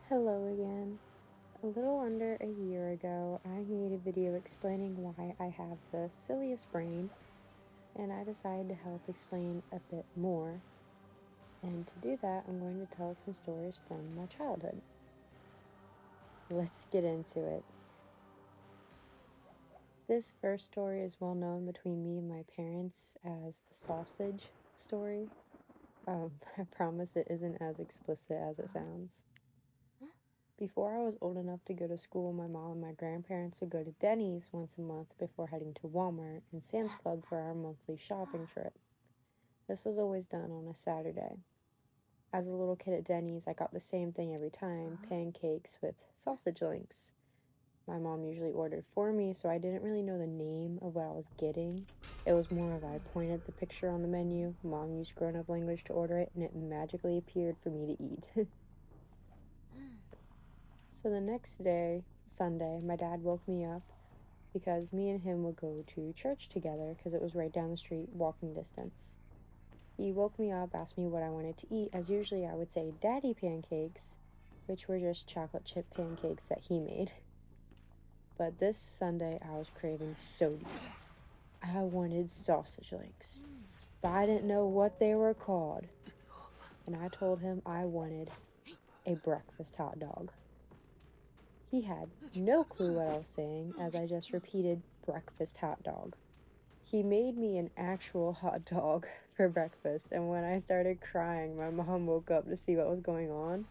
Hello again. A little under a year ago, I made a video explaining why I have the silliest brain, and I decided to help explain a bit more. And to do that, I'm going to tell some stories from my childhood. Let's get into it. This first story is well known between me and my parents as the sausage story. I promise it isn't as explicit as it sounds. Before I was old enough to go to school, my mom and my grandparents would go to Denny's once a month before heading to Walmart and Sam's Club for our monthly shopping trip. This was always done on a Saturday. As a little kid at Denny's, I got the same thing every time, pancakes with sausage links. My mom usually ordered for me, so I didn't really know the name of what I was getting. It was more of I pointed at the picture on the menu, mom used grown-up language to order it, and it magically appeared for me to eat. So the next day, Sunday, my dad woke me up because me and him would go to church together because it was right down the street, walking distance. He woke me up, asked me what I wanted to eat, as usually I would say daddy pancakes, which were just chocolate chip pancakes that he made. But this Sunday, I was craving so deep. I wanted sausage links, but I didn't know what they were called. And I told him I wanted a breakfast hot dog. He had no clue what I was saying as I just repeated breakfast hot dog. He made me an actual hot dog for breakfast, and when I started crying, my mom woke up to see what was going on.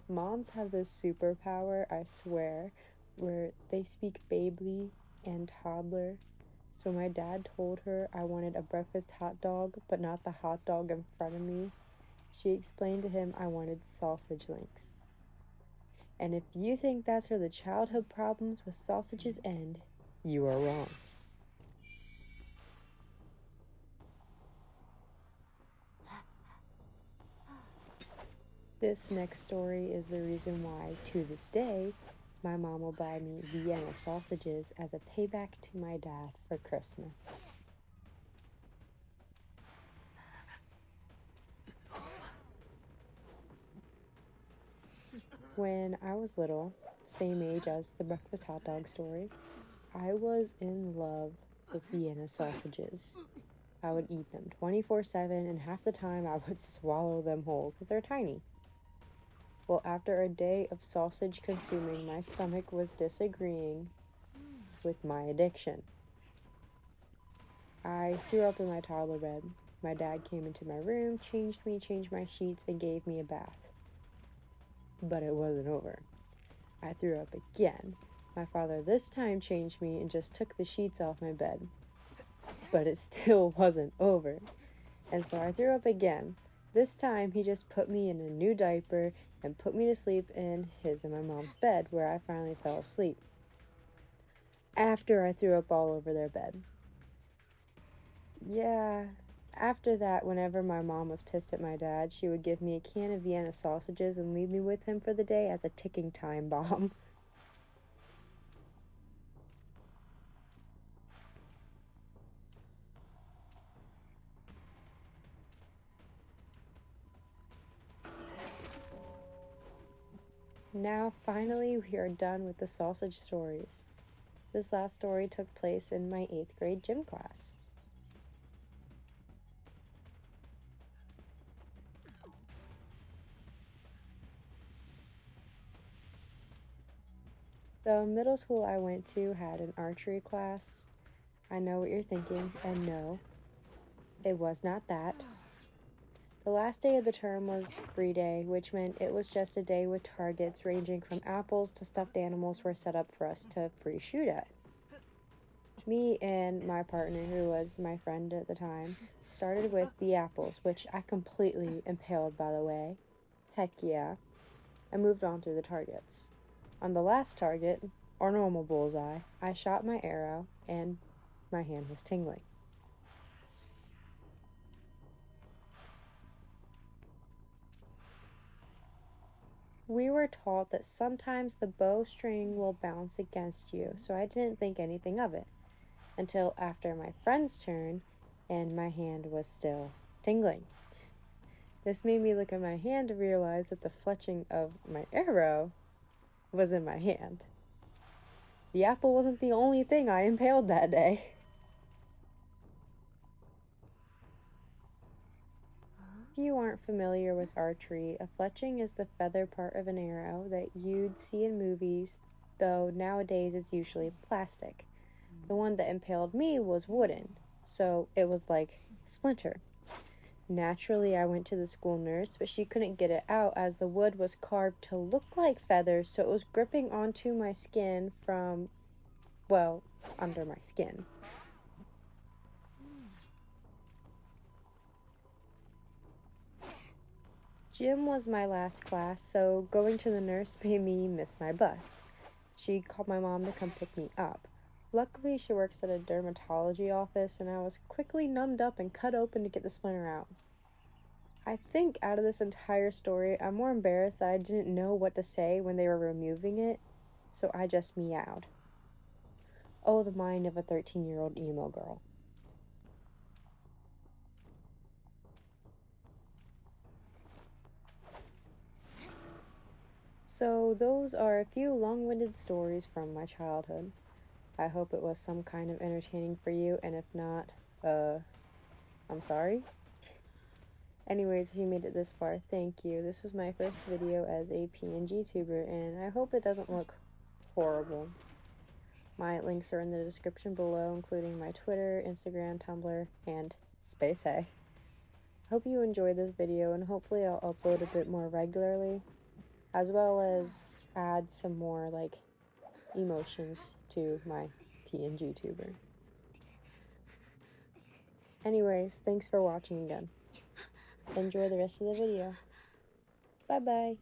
Moms have this superpower, I swear, where they speak baby and toddler. So my dad told her I wanted a breakfast hot dog, but not the hot dog in front of me. She explained to him I wanted sausage links. And if you think that's where the childhood problems with sausages end, you are wrong. This next story is the reason why, to this day, my mom will buy me Vienna sausages as a payback to my dad for Christmas. When I was little, same age as the breakfast hot dog story, I was in love with Vienna sausages. I would eat them 24/7, and half the time I would swallow them whole because they're tiny. Well, after a day of sausage consuming, my stomach was disagreeing with my addiction. I threw up in my toddler bed. My dad came into my room, changed me, changed my sheets, and gave me a bath. But it wasn't over. I threw up again. My father this time changed me and just took the sheets off my bed. But it still wasn't over. And so I threw up again. This time he just put me in a new diaper and put me to sleep in his and my mom's bed, where I finally fell asleep. After I threw up all over their bed. Yeah, after that, whenever my mom was pissed at my dad, she would give me a can of Vienna sausages and leave me with him for the day as a ticking time bomb. Now, finally, we are done with the sausage stories. This last story took place in my 8th grade gym class. The middle school I went to had an archery class. I know what you're thinking, and no, it was not that. The last day of the term was free day, which meant it was just a day with targets ranging from apples to stuffed animals were set up for us to free shoot at. Me and my partner, who was my friend at the time, started with the apples, which I completely impaled, by the way. Heck yeah. I moved on through the targets. On the last target, or normal bullseye, I shot my arrow and my hand was tingling. We were taught that sometimes the bowstring will bounce against you, so I didn't think anything of it until after my friend's turn and my hand was still tingling. This made me look at my hand to realize that the fletching of my arrow was in my hand. The apple wasn't the only thing I impaled that day. If you aren't familiar with archery, a fletching is the feather part of an arrow that you'd see in movies, though nowadays it's usually plastic. The one that impaled me was wooden, so it was like splinter. Naturally, I went to the school nurse, but she couldn't get it out as the wood was carved to look like feathers, so it was gripping onto my skin from, well, under my skin. Gym was my last class, so going to the nurse made me miss my bus. She called my mom to come pick me up. Luckily, she works at a dermatology office, and I was quickly numbed up and cut open to get the splinter out. I think out of this entire story, I'm more embarrassed that I didn't know what to say when they were removing it, so I just meowed. Oh, the mind of a 13-year-old emo girl. So, those are a few long-winded stories from my childhood. I hope it was some kind of entertaining for you, and if not, I'm sorry. Anyways, if you made it this far, thank you. This was my first video as a PNGtuber, and I hope it doesn't look horrible. My links are in the description below, including my Twitter, Instagram, Tumblr, and Space A. Hope you enjoyed this video, and hopefully I'll upload a bit more regularly, as well as add some more, like, emotions to my PNGtuber. Anyways, thanks for watching again. Enjoy the rest of the video. Bye bye.